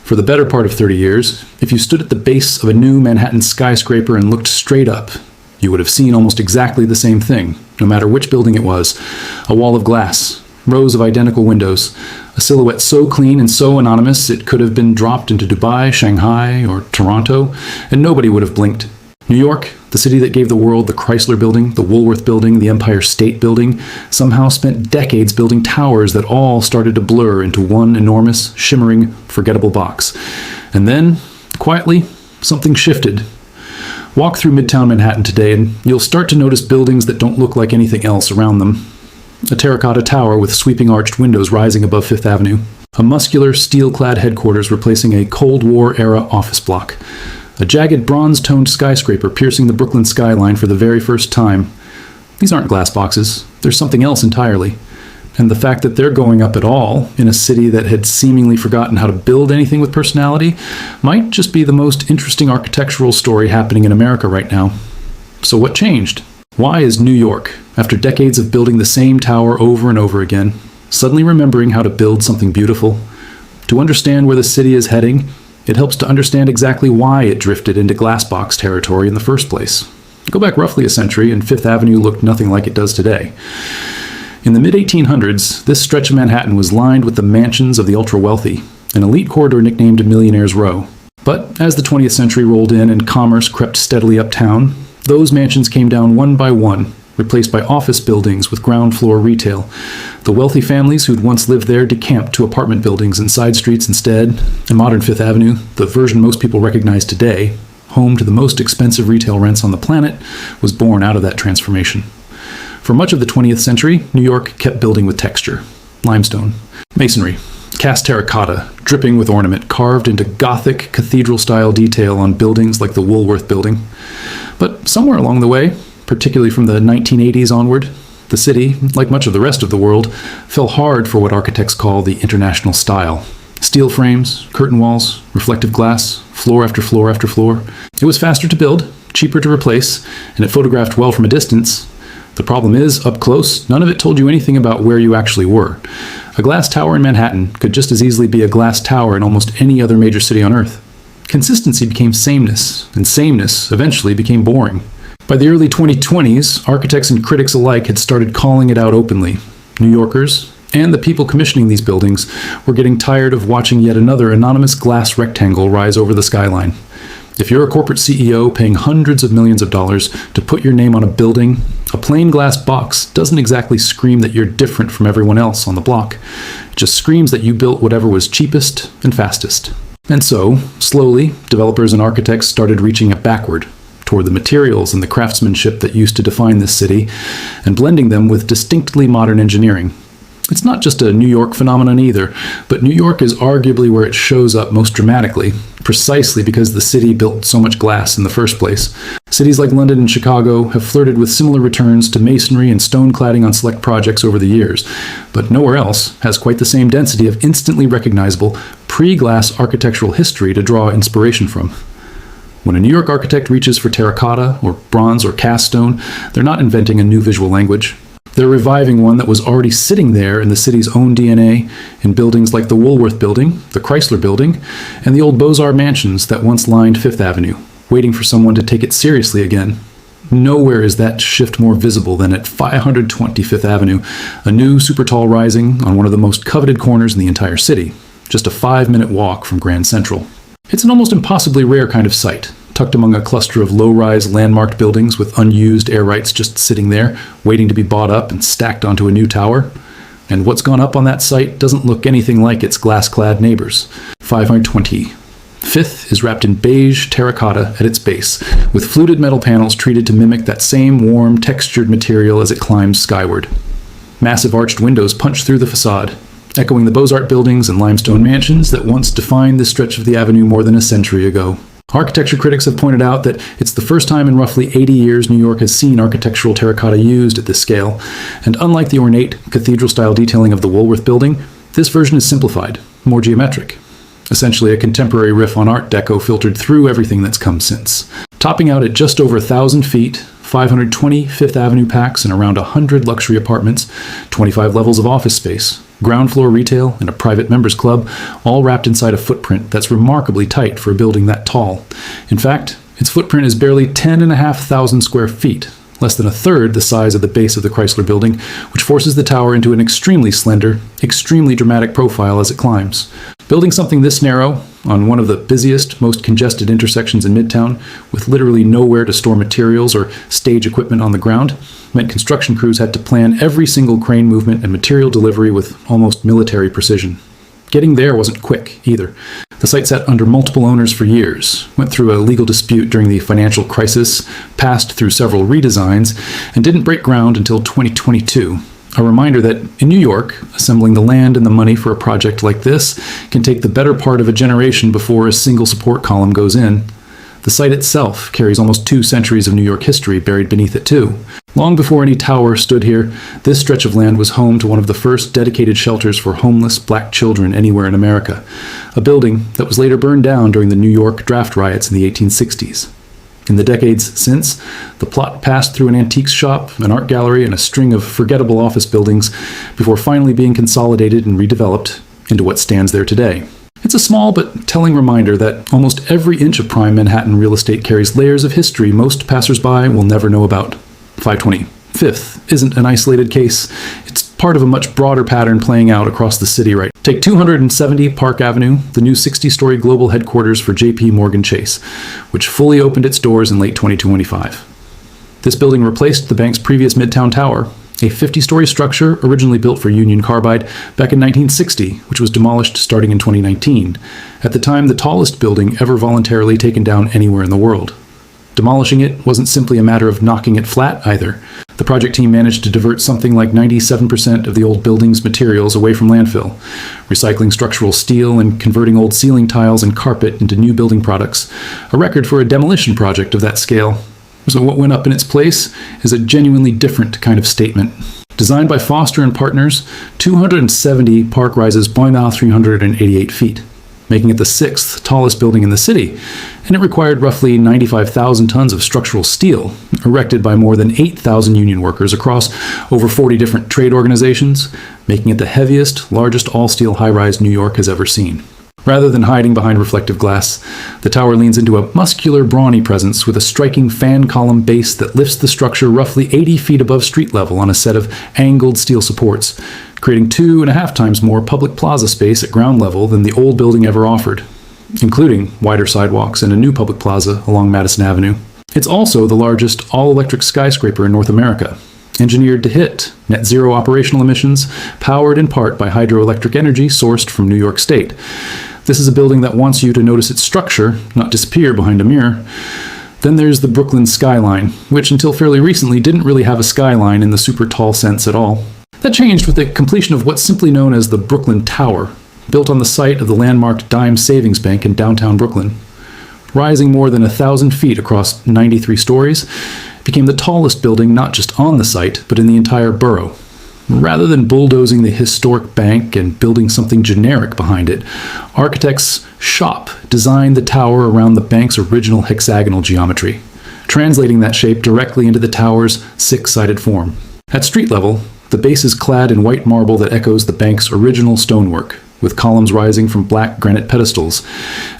For the better part of 30 years, if you stood at the base of a new Manhattan skyscraper and looked straight up, you would have seen almost exactly the same thing, no matter which building it was. A wall of glass, rows of identical windows, a silhouette so clean and so anonymous it could have been dropped into Dubai, Shanghai, or Toronto, and nobody would have blinked. New York, the city that gave the world the Chrysler Building, the Woolworth Building, the Empire State Building, somehow spent decades building towers that all started to blur into one enormous, shimmering, forgettable box. And then, quietly, something shifted. Walk through Midtown Manhattan today and you'll start to notice buildings that don't look like anything else around them. A terracotta tower with sweeping arched windows rising above Fifth Avenue. A muscular, steel-clad headquarters replacing a Cold War-era office block. A jagged bronze-toned skyscraper piercing the Brooklyn skyline for the very first time. These aren't glass boxes. They're something else entirely. And the fact that they're going up at all in a city that had seemingly forgotten how to build anything with personality might just be the most interesting architectural story happening in America right now. So what changed? Why is New York, after decades of building the same tower over and over again, suddenly remembering how to build something beautiful? To understand where the city is heading, it helps to understand exactly why it drifted into glassbox territory in the first place. Go back roughly a century and Fifth Avenue looked nothing like it does today. In the mid-1800s, this stretch of Manhattan was lined with the mansions of the ultra-wealthy, an elite corridor nicknamed Millionaire's Row. But as the 20th century rolled in and commerce crept steadily uptown, those mansions came down one by one, replaced by office buildings with ground floor retail. The wealthy families who'd once lived there decamped to apartment buildings and side streets instead, and modern Fifth Avenue, the version most people recognize today, home to the most expensive retail rents on the planet, was born out of that transformation. For much of the 20th century, New York kept building with texture. Limestone, masonry, cast terracotta, dripping with ornament, carved into Gothic, cathedral-style detail on buildings like the Woolworth Building. But somewhere along the way, particularly from the 1980s onward, the city, like much of the rest of the world, fell hard for what architects call the international style. Steel frames, curtain walls, reflective glass, floor after floor after floor. It was faster to build, cheaper to replace, and it photographed well from a distance. The problem is, up close, none of it told you anything about where you actually were. A glass tower in Manhattan could just as easily be a glass tower in almost any other major city on Earth. Consistency became sameness, and sameness eventually became boring. By the early 2020s, architects and critics alike had started calling it out openly. New Yorkers, and the people commissioning these buildings, were getting tired of watching yet another anonymous glass rectangle rise over the skyline. If you're a corporate CEO paying hundreds of millions of dollars to put your name on a building, a plain glass box doesn't exactly scream that you're different from everyone else on the block. It just screams that you built whatever was cheapest and fastest. And so, slowly, developers and architects started reaching backward, toward the materials and the craftsmanship that used to define this city, and blending them with distinctly modern engineering. It's not just a New York phenomenon either, but New York is arguably where it shows up most dramatically, precisely because the city built so much glass in the first place. Cities like London and Chicago have flirted with similar returns to masonry and stone cladding on select projects over the years, but nowhere else has quite the same density of instantly recognizable, pre-glass architectural history to draw inspiration from. When a New York architect reaches for terracotta, or bronze, or cast stone, they're not inventing a new visual language. They're reviving one that was already sitting there in the city's own DNA, in buildings like the Woolworth Building, the Chrysler Building, and the old Beaux-Arts mansions that once lined Fifth Avenue, waiting for someone to take it seriously again. Nowhere is that shift more visible than at 520 Fifth Avenue, a new supertall rising on one of the most coveted corners in the entire city, just a 5-minute walk from Grand Central. It's an almost impossibly rare kind of sight, tucked among a cluster of low-rise landmarked buildings with unused air rights just sitting there, waiting to be bought up and stacked onto a new tower. And what's gone up on that site doesn't look anything like its glass-clad neighbors. 520. Fifth is wrapped in beige terracotta at its base, with fluted metal panels treated to mimic that same warm, textured material as it climbs skyward. Massive arched windows punch through the facade, echoing the Beaux-Arts buildings and limestone mansions that once defined this stretch of the avenue more than a century ago. Architecture critics have pointed out that it's the first time in roughly 80 years New York has seen architectural terracotta used at this scale, and unlike the ornate, cathedral-style detailing of the Woolworth Building, this version is simplified, more geometric. Essentially a contemporary riff on Art Deco filtered through everything that's come since. Topping out at just over 1,000 feet, 520 Fifth Avenue packs and around 100 luxury apartments, 25 levels of office space, ground floor retail, and a private members club, all wrapped inside a footprint that's remarkably tight for a building that tall. In fact, its footprint is barely 10,500 square feet, less than a third the size of the base of the Chrysler Building, which forces the tower into an extremely slender, extremely dramatic profile as it climbs. Building something this narrow, on one of the busiest, most congested intersections in Midtown, with literally nowhere to store materials or stage equipment on the ground, meant construction crews had to plan every single crane movement and material delivery with almost military precision. Getting there wasn't quick, either. The site sat under multiple owners for years, went through a legal dispute during the financial crisis, passed through several redesigns, and didn't break ground until 2022. A reminder that in New York, assembling the land and the money for a project like this can take the better part of a generation before a single support column goes in. The site itself carries almost 2 centuries of New York history buried beneath it too. Long before any tower stood here, this stretch of land was home to one of the first dedicated shelters for homeless black children anywhere in America, a building that was later burned down during the New York draft riots in the 1860s. In the decades since, the plot passed through an antiques shop, an art gallery, and a string of forgettable office buildings before finally being consolidated and redeveloped into what stands there today. It's a small but telling reminder that almost every inch of prime Manhattan real estate carries layers of history most passersby will never know about. 520 Fifth isn't an isolated case. It's part of a much broader pattern playing out across the city right now. Take 270 Park Avenue, the new 60-story global headquarters for J.P. Morgan Chase, which fully opened its doors in late 2025. This building replaced the bank's previous Midtown Tower, a 50-story structure originally built for Union Carbide back in 1960, which was demolished starting in 2019, at the time the tallest building ever voluntarily taken down anywhere in the world. Demolishing it wasn't simply a matter of knocking it flat either. The project team managed to divert something like 97% of the old building's materials away from landfill, recycling structural steel and converting old ceiling tiles and carpet into new building products, a record for a demolition project of that scale. So what went up in its place is a genuinely different kind of statement. Designed by Foster and Partners, 270 Park rises by now 388 feet, making it the 6th tallest building in the city, and it required roughly 95,000 tons of structural steel, erected by more than 8,000 union workers across over 40 different trade organizations, making it the heaviest, largest all-steel high-rise New York has ever seen. Rather than hiding behind reflective glass, the tower leans into a muscular, brawny presence with a striking fan column base that lifts the structure roughly 80 feet above street level on a set of angled steel supports, creating 2.5 times more public plaza space at ground level than the old building ever offered, including wider sidewalks and a new public plaza along Madison Avenue. It's also the largest all-electric skyscraper in North America, engineered to hit net zero operational emissions, powered in part by hydroelectric energy sourced from New York State. This is a building that wants you to notice its structure, not disappear behind a mirror. Then there's the Brooklyn skyline, which until fairly recently didn't really have a skyline in the super tall sense at all. That changed with the completion of what's simply known as the Brooklyn Tower, built on the site of the landmark Dime Savings Bank in downtown Brooklyn. Rising more than 1,000 feet across 93 stories, it became the tallest building not just on the site, but in the entire borough. Rather than bulldozing the historic bank and building something generic behind it, architects' shop designed the tower around the bank's original hexagonal geometry, translating that shape directly into the tower's 6-sided form. At street level, the base is clad in white marble that echoes the bank's original stonework, with columns rising from black granite pedestals.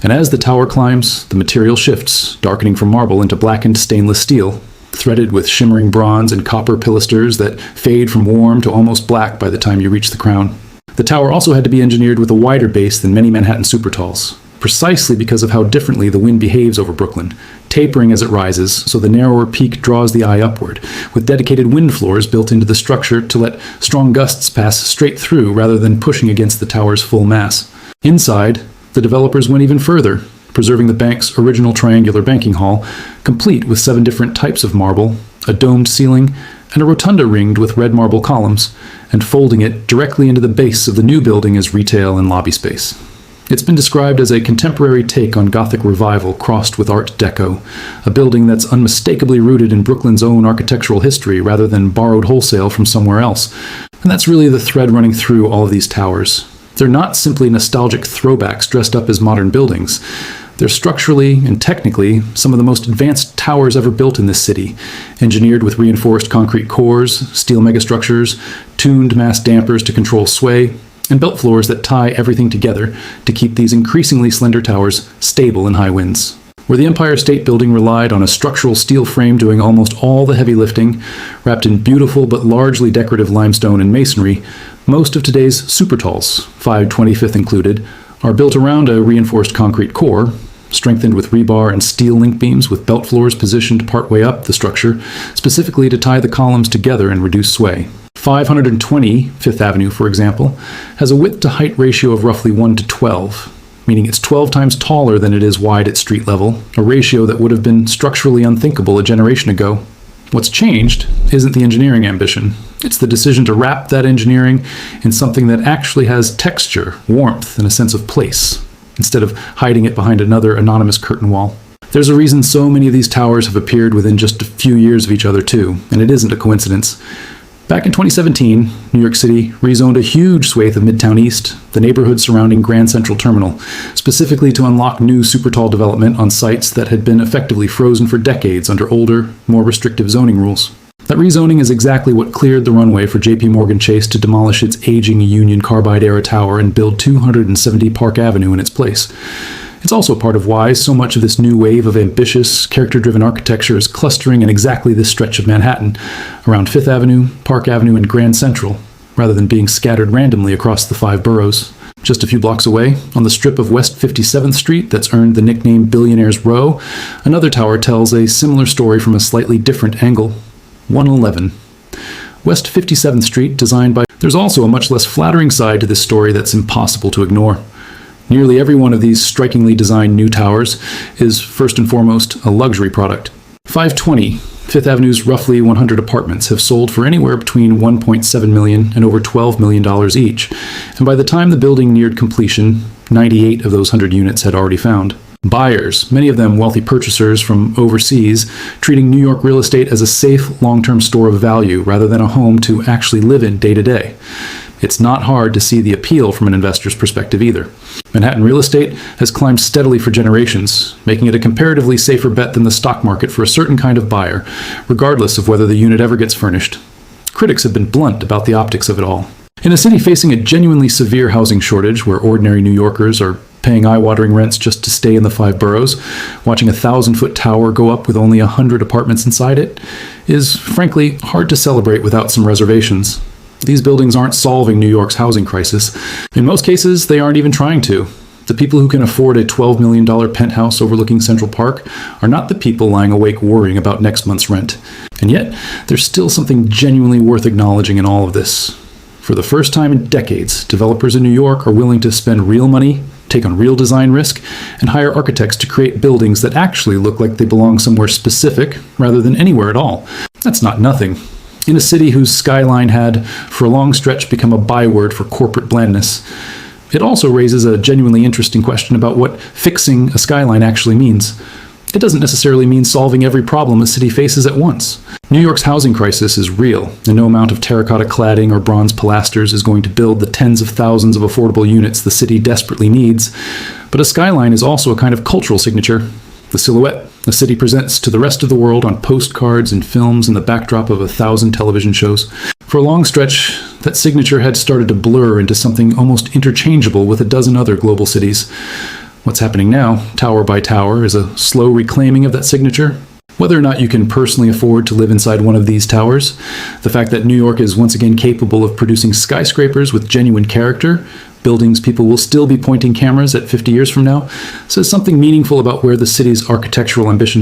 And as the tower climbs, the material shifts, darkening from marble into blackened stainless steel, threaded with shimmering bronze and copper pilasters that fade from warm to almost black by the time you reach the crown. The tower also had to be engineered with a wider base than many Manhattan supertalls, precisely because of how differently the wind behaves over Brooklyn, tapering as it rises so the narrower peak draws the eye upward, with dedicated wind floors built into the structure to let strong gusts pass straight through rather than pushing against the tower's full mass. Inside, the developers went even further, preserving the bank's original triangular banking hall, complete with 7 different types of marble, a domed ceiling, and a rotunda ringed with red marble columns, and folding it directly into the base of the new building as retail and lobby space. It's been described as a contemporary take on Gothic revival crossed with Art Deco, a building that's unmistakably rooted in Brooklyn's own architectural history rather than borrowed wholesale from somewhere else. And that's really the thread running through all of these towers. They're not simply nostalgic throwbacks dressed up as modern buildings. They're structurally and technically some of the most advanced towers ever built in this city, engineered with reinforced concrete cores, steel megastructures, tuned mass dampers to control sway, and belt floors that tie everything together to keep these increasingly slender towers stable in high winds. Where the Empire State Building relied on a structural steel frame doing almost all the heavy lifting, wrapped in beautiful but largely decorative limestone and masonry, most of today's supertalls, 5/25 included, are built around a reinforced concrete core, strengthened with rebar and steel link beams with belt floors positioned partway up the structure, specifically to tie the columns together and reduce sway. 520 Fifth Avenue, for example, has a width-to-height ratio of roughly 1:12, meaning it's 12 times taller than it is wide at street level, a ratio that would have been structurally unthinkable a generation ago. What's changed isn't the engineering ambition. It's the decision to wrap that engineering in something that actually has texture, warmth, and a sense of place, instead of hiding it behind another anonymous curtain wall. There's a reason so many of these towers have appeared within just a few years of each other too, and it isn't a coincidence. Back in 2017, New York City rezoned a huge swathe of Midtown East, the neighborhood surrounding Grand Central Terminal, specifically to unlock new supertall development on sites that had been effectively frozen for decades under older, more restrictive zoning rules. That rezoning is exactly what cleared the runway for JP Morgan Chase to demolish its aging Union Carbide-era tower and build 270 Park Avenue in its place. It's also part of why so much of this new wave of ambitious, character-driven architecture is clustering in exactly this stretch of Manhattan, around Fifth Avenue, Park Avenue, and Grand Central, rather than being scattered randomly across the 5 boroughs. Just a few blocks away, on the strip of West 57th Street that's earned the nickname Billionaire's Row, another tower tells a similar story from a slightly different angle. 111. West 57th Street, designed by... There's also a much less flattering side to this story that's impossible to ignore. Nearly every one of these strikingly designed new towers is, first and foremost, a luxury product. 520, Fifth Avenue's roughly 100 apartments have sold for anywhere between $1.7 million and over $12 million each, and by the time the building neared completion, 98 of those 100 units had already found buyers, many of them wealthy purchasers from overseas, treating New York real estate as a safe, long-term store of value rather than a home to actually live in day to day. It's not hard to see the appeal from an investor's perspective either. Manhattan real estate has climbed steadily for generations, making it a comparatively safer bet than the stock market for a certain kind of buyer, regardless of whether the unit ever gets furnished. Critics have been blunt about the optics of it all. In a city facing a genuinely severe housing shortage, where ordinary New Yorkers are paying eye-watering rents just to stay in the 5 boroughs, watching a 1,000-foot tower go up with only 100 apartments inside it is, frankly, hard to celebrate without some reservations. These buildings aren't solving New York's housing crisis. In most cases, they aren't even trying to. The people who can afford a $12 million penthouse overlooking Central Park are not the people lying awake worrying about next month's rent. And yet, there's still something genuinely worth acknowledging in all of this. For the first time in decades, developers in New York are willing to spend real money, take on real design risk, and hire architects to create buildings that actually look like they belong somewhere specific rather than anywhere at all. That's not nothing. In a city whose skyline had, for a long stretch, become a byword for corporate blandness. It also raises a genuinely interesting question about what fixing a skyline actually means. It doesn't necessarily mean solving every problem a city faces at once. New York's housing crisis is real, and no amount of terracotta cladding or bronze pilasters is going to build the tens of thousands of affordable units the city desperately needs. But a skyline is also a kind of cultural signature. The silhouette the city presents to the rest of the world on postcards and films and the backdrop of 1,000 television shows. For a long stretch, that signature had started to blur into something almost interchangeable with a dozen other global cities. What's happening now, tower by tower, is a slow reclaiming of that signature. Whether or not you can personally afford to live inside one of these towers, the fact that New York is once again capable of producing skyscrapers with genuine character, buildings people will still be pointing cameras at 50 years from now, says something meaningful about where the city's architectural ambitions